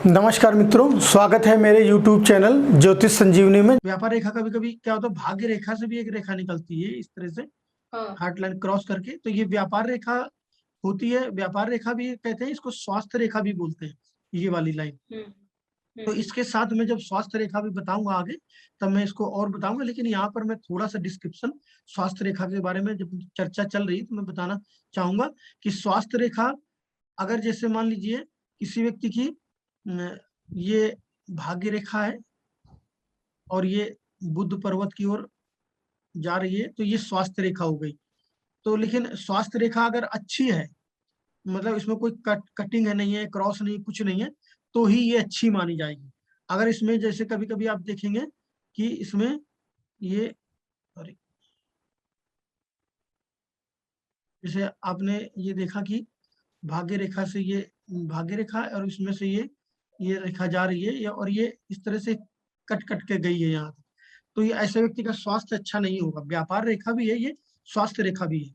नमस्कार मित्रों, स्वागत है मेरे YouTube चैनल ज्योतिष संजीवनी में। व्यापार रेखा कभी कभी क्या होता है, भाग्य रेखा से भी एक रेखा निकलती है इस तरह से हार्ट लाइन क्रॉस करके, तो ये व्यापार रेखा होती है। व्यापार रेखा भी कहते हैं, इसको स्वास्थ्य रेखा भी बोलते हैं, ये वाली लाइन। तो इसके साथ में जब स्वास्थ्य रेखा भी बताऊंगा आगे, तब मैं इसको और बताऊंगा, लेकिन यहाँ पर मैं थोड़ा सा डिस्क्रिप्शन स्वास्थ्य रेखा के बारे में जब चर्चा चल रही है तो मैं बताना चाहूंगा कि स्वास्थ्य रेखा अगर जैसे मान लीजिए किसी व्यक्ति की ये भाग्य रेखा है और ये बुद्ध पर्वत की ओर जा रही है, तो ये स्वास्थ्य रेखा हो गई। तो लेकिन स्वास्थ्य रेखा अगर अच्छी है, मतलब इसमें कोई कटिंग है नहीं है, क्रॉस नहीं, कुछ नहीं है, तो ही ये अच्छी मानी जाएगी। अगर इसमें जैसे कभी कभी आप देखेंगे कि इसमें ये सॉरी जैसे आपने ये देखा कि भाग्य रेखा से ये भाग्य रेखा और इसमें से ये रेखा जा रही है और ये इस तरह से कट कट के गई है यहाँ तक, तो ये ऐसे व्यक्ति का स्वास्थ्य अच्छा नहीं होगा। व्यापार रेखा भी है, ये स्वास्थ्य रेखा भी है,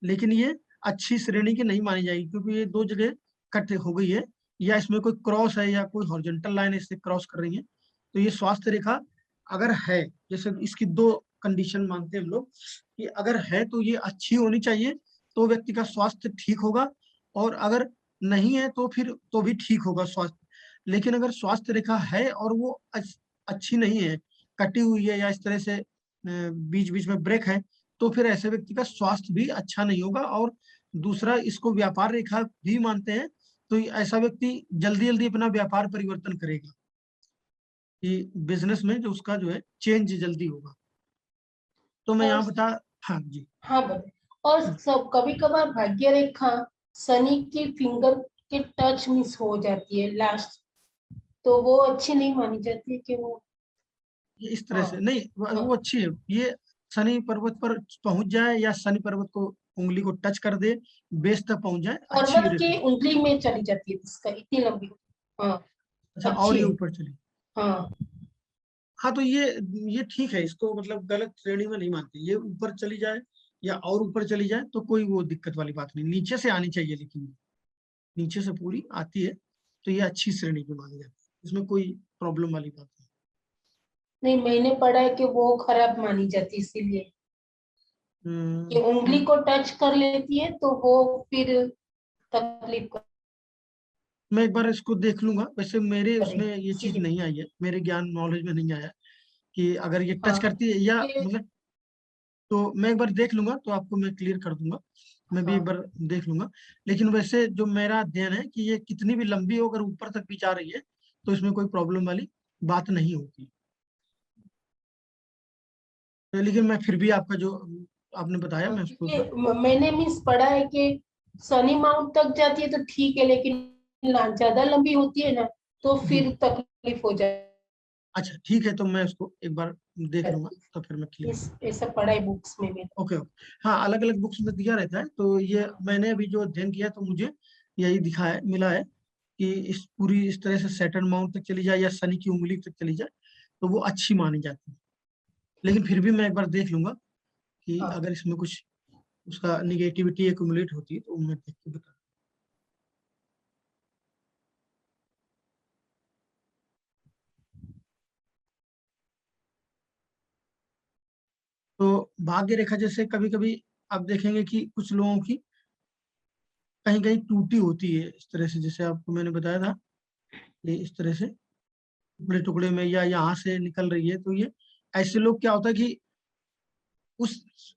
लेकिन ये अच्छी श्रेणी की नहीं मानी जाएगी क्योंकि ये दो जगह कट हो गई है, या इसमें कोई क्रॉस है या कोई हॉरिजॉन्टल लाइन इससे क्रॉस कर रही है। तो ये स्वास्थ्य रेखा अगर है, जैसे इसकी दो कंडीशन मानते हैं हम लोग कि अगर है तो ये अच्छी होनी चाहिए, तो व्यक्ति का स्वास्थ्य ठीक होगा, और अगर नहीं है तो फिर तो भी ठीक होगा स्वास्थ्य। लेकिन अगर स्वास्थ्य रेखा है और वो अच्छी नहीं है, कटी हुई है, या इस तरह से बीच बीच में ब्रेक है, तो फिर ऐसे व्यक्ति का स्वास्थ्य भी अच्छा नहीं होगा। और दूसरा, इसको व्यापार रेखा भी मानते हैं, तो ऐसा व्यक्ति जल्दी जल्दी अपना व्यापार परिवर्तन करेगा कि बिजनेस में जो उसका जो है चेंज जल्दी होगा। तो मैं यहाँ बता, हाँ जी, हाँ बोले। और सब कभी कभार भाग्य रेखा शनि की फिंगर के टच मिस हो जाती है लास्ट, तो वो अच्छी नहीं मानी जाती है कि वो ये इस तरह से नहीं, वो अच्छी है। ये शनि पर्वत पर पहुंच जाए या शनि पर्वत को उंगली को टच कर दे, बेस तक पहुंच जाए, अच्छी पर्वत की रेखा। उंगली में चली जाती है, इसका इतनी लंबी। हाँ अच्छा, और अच्छी ये है। ऊपर चली। हाँ हाँ, तो ये ठीक है, इसको मतलब गलत श्रेणी में नहीं मानते। ये ऊपर चली जाए या और ऊपर चली जाए तो कोई वो दिक्कत वाली बात नहीं, नीचे से आनी चाहिए, लेकिन नीचे से पूरी आती है तो ये अच्छी श्रेणी की मानी जाती है, इसमें कोई प्रॉब्लम वाली बात नहीं। नहीं, मैंने पढ़ा है कि वो खराब मानी जाती है, इसीलिए कि उंगली को टच कर लेती है तो वो फिर तकलीफ मैं एक बार इसको देख लूंगा। वैसे मेरे उसमें करेगी ये चीज इसीलिए। नहीं आई है, मेरे ज्ञान नॉलेज में नहीं आया कि अगर ये टच हाँ करती है या ये मतलब, तो मैं एक बार देख लूंगा तो आपको मैं क्लियर कर दूंगा। मैं भी एक हाँ बार देख लूंगा। लेकिन वैसे जो मेरा अध्ययन है कि ये कितनी भी लंबी हो, अगर ऊपर तक भी जा रही है तो इसमें कोई प्रॉब्लम वाली बात नहीं होती। तो लेकिन मैं फिर भी आपका जो आपने बताया, मैं उसको क्योंकि मैंने मिस पढ़ा है कि शनि माउंट तक जाती है तो ठीक है, लेकिन ज्यादा लंबी होती है ना तो फिर हम्म, तकलीफ हो अच्छा ठीक है, तो मैं उसको एक बार देख लूंगा जाती तो फिर मैं है। क्लियर। ऐसा पढ़ा है बुक्स में भी। ओके ओके, हाँ, अलग अलग बुक्स में दिया रहता है, तो ये मैंने अभी जो अध्ययन किया तो मुझे यही दिखा है, मिला है कि इस पूरी इस तरह से सैटर्न माउंट तक चली जाए या शनि की उंगली तक चली जाए तो वो अच्छी मानी जाती है। लेकिन फिर भी मैं एक बार देख लूंगा कि हाँ अगर इसमें कुछ उसका निगेटिविटी एक्यूमुलेट होती है तो मैं देख के बता। तो भाग्य रेखा जैसे कभी कभी आप देखेंगे कि कुछ लोगों की कहीं कहीं टूटी होती है इस तरह से, जैसे आपको मैंने बताया था, ये इस तरह से टुकड़े टुकड़े में या यहाँ से निकल रही है। तो ये ऐसे लोग क्या होता है कि उस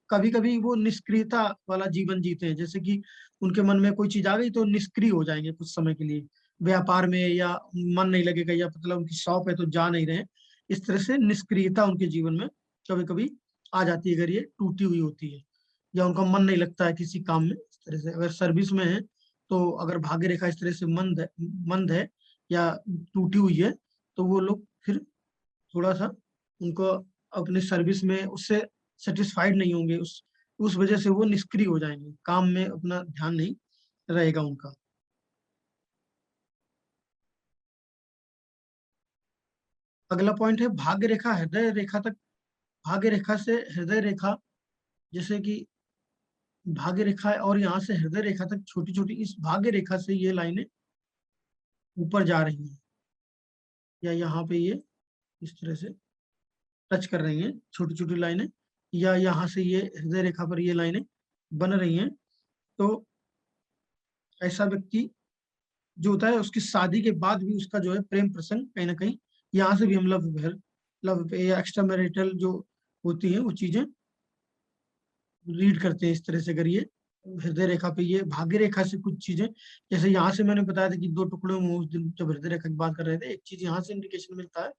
कभी कभी वो निष्क्रियता वाला जीवन जीते हैं, जैसे कि उनके मन में कोई चीज आ गई तो निष्क्रिय हो जाएंगे कुछ समय के लिए व्यापार में, या मन नहीं लगेगा, या मतलब उनकी शॉप है तो जा नहीं रहे। इस तरह से निष्क्रियता उनके जीवन में कभी कभी आ जाती है अगर ये टूटी हुई होती है, या उनका मन नहीं लगता है किसी काम में। इस तरह से अगर सर्विस में है तो अगर भाग्य रेखा इस तरह से मंद है या टूटी हुई है, तो वो लोग फिर थोड़ा सा उनको अपने सर्विस में उससे सेटिस्फाइड नहीं होंगे, उस वजह से वो निष्क्रिय हो जाएंगे, काम में अपना ध्यान नहीं रहेगा उनका। अगला पॉइंट है भाग्य रेखा हृदय रेखा तक। भाग्य रेखा से हृदय रेखा, जैसे कि भाग्य रेखा है और यहाँ से हृदय रेखा तक छोटी छोटी, इस भाग्य रेखा से ये लाइनें ऊपर जा रही हैं, या यहाँ पे ये इस तरह से टच कर रही हैं छोटी छोटी लाइनें, या यहाँ से ये हृदय रेखा पर ये लाइनें बन रही हैं, तो ऐसा व्यक्ति जो होता है उसकी शादी के बाद भी उसका जो है प्रेम प्रसंग कहीं ना कहीं, यहाँ से भी हम लव या एक्स्ट्रा मैरिटल जो होती हैं वो चीजें रीड करते हैं। इस तरह से अगर ये हृदय रेखा पे ये भाग्य रेखा से कुछ चीजें, जैसे यहाँ से मैंने बताया था कि 2 टुकड़ों में उस दिन जब हृदय रेखा की बात कर रहे थे, एक चीज यहाँ से इंडिकेशन मिलता है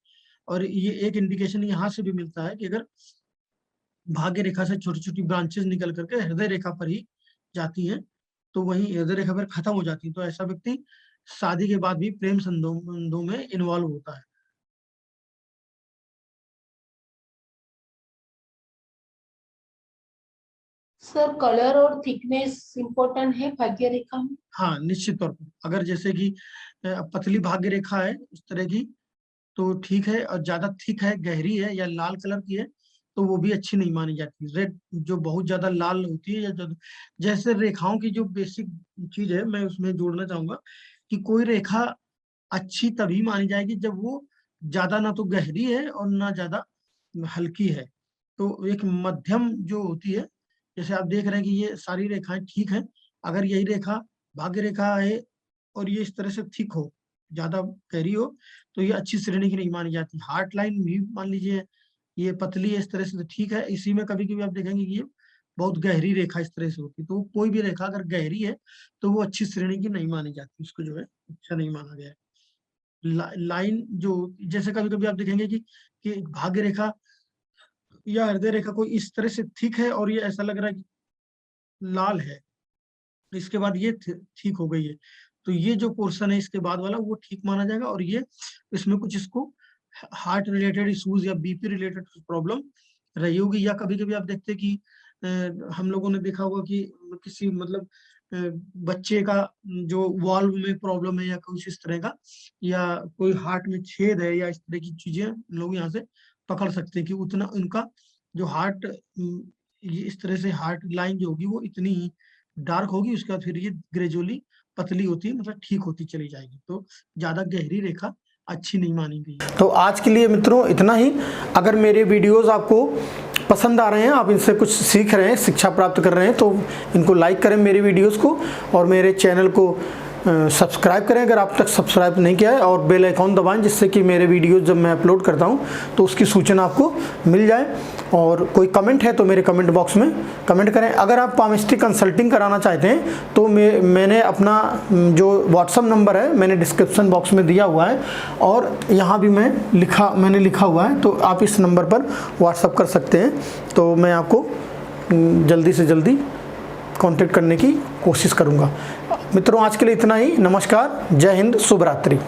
और ये एक इंडिकेशन यहाँ से भी मिलता है कि अगर भाग्य रेखा से छोटी छोटी ब्रांचेस निकल करके हृदय रेखा पर ही जाती हैं, तो वहीं हृदय रेखा पर खत्म हो जाती है, तो ऐसा व्यक्ति शादी के बाद भी प्रेम संबंधों में इन्वॉल्व होता है। सर कलर और थिकनेस इम्पोर्टेंट है भाग्य रेखा में? हाँ, निश्चित तौर पर। अगर जैसे कि पतली भाग्य रेखा है इस तरह की तो ठीक है, और ज्यादा थिक है, गहरी है या लाल कलर की है तो वो भी अच्छी नहीं मानी जाती। रेड जो बहुत ज्यादा लाल होती है, या जो जैसे रेखाओं की जो बेसिक चीज है मैं उसमें जोड़ना चाहूंगा कि कोई रेखा अच्छी तभी मानी जाएगी जब वो ज्यादा ना तो गहरी है और ना ज्यादा हल्की है, तो एक मध्यम जो होती है, जैसे आप देख रहे हैं कि ये सारी रेखाएं ठीक हैं, अगर यही रेखा भाग्य रेखा है और ये इस तरह से थिक हो, ज्यादा गहरी हो, तो ये अच्छी श्रेणी की नहीं मानी जाती। हार्ट लाइन भी मान लीजिए ये पतली है इस तरह से तो ठीक है, इसी में कभी कभी आप देखेंगे कि ये बहुत गहरी रेखा इस तरह से होती है, तो कोई भी रेखा अगर गहरी है तो वो अच्छी श्रेणी की नहीं मानी जाती, उसको जो है अच्छा नहीं माना गया है। लाइन जो जैसे कभी कभी आप देखेंगे कि भाग्य रेखा या हृदय रेखा कोई इस तरह से थिक है और ये ऐसा लग रहा है कि लाल है, इसके बाद ये ठीक हो गई है, तो ये जो पोर्शन है इसके बाद वाला वो ठीक माना जाएगा, और ये इसमें कुछ इसको हार्ट रिलेटेड इश्यूज या बीपी रिलेटेड प्रॉब्लम रही होगी, या कभी कभी आप देखते हैं कि हम लोगों ने देखा होगा कि किसी मतलब बच्चे का जो वाल्व में प्रॉब्लम है या कुछ इस तरह का, या कोई हार्ट में छेद है या इस तरह की चीजें लोग यहाँ से पकड़ सकते हैं कि उतना उनका जो हार्ट ये इस तरह से हार्ट लाइन जो होगी वो इतनी ही डार्क होगी, उसके बाद फिर ये ग्रेजुअली पतली होती है, मतलब ठीक होती चली जाएगी, तो ज्यादा गहरी रेखा अच्छी नहीं मानी गई है। तो आज के लिए मित्रों इतना ही। अगर मेरे वीडियोस आपको पसंद आ रहे हैं, आप इनसे कुछ सीख रहे हैं, शिक्षा प्राप्त कर रहे हैं, तो इनको लाइक करें मेरे वीडियोस को, और मेरे चैनल को सब्सक्राइब करें अगर आप तक सब्सक्राइब नहीं किया है, और बेल आइकॉन दबाएं जिससे कि मेरे वीडियोस जब मैं अपलोड करता हूं तो उसकी सूचना आपको मिल जाए। और कोई कमेंट है तो मेरे कमेंट बॉक्स में कमेंट करें। अगर आप पामिस्ट्री कंसल्टिंग कराना चाहते हैं तो मैंने अपना जो व्हाट्सअप नंबर है मैंने डिस्क्रिप्शन बॉक्स में दिया हुआ है, और यहाँ भी मैंने लिखा हुआ है, तो आप इस नंबर पर व्हाट्सअप कर सकते हैं, तो मैं आपको जल्दी से जल्दी कांटेक्ट करने की कोशिश करूँगा। मित्रों आज के लिए इतना ही। नमस्कार, जय हिंद, शुभ रात्रि।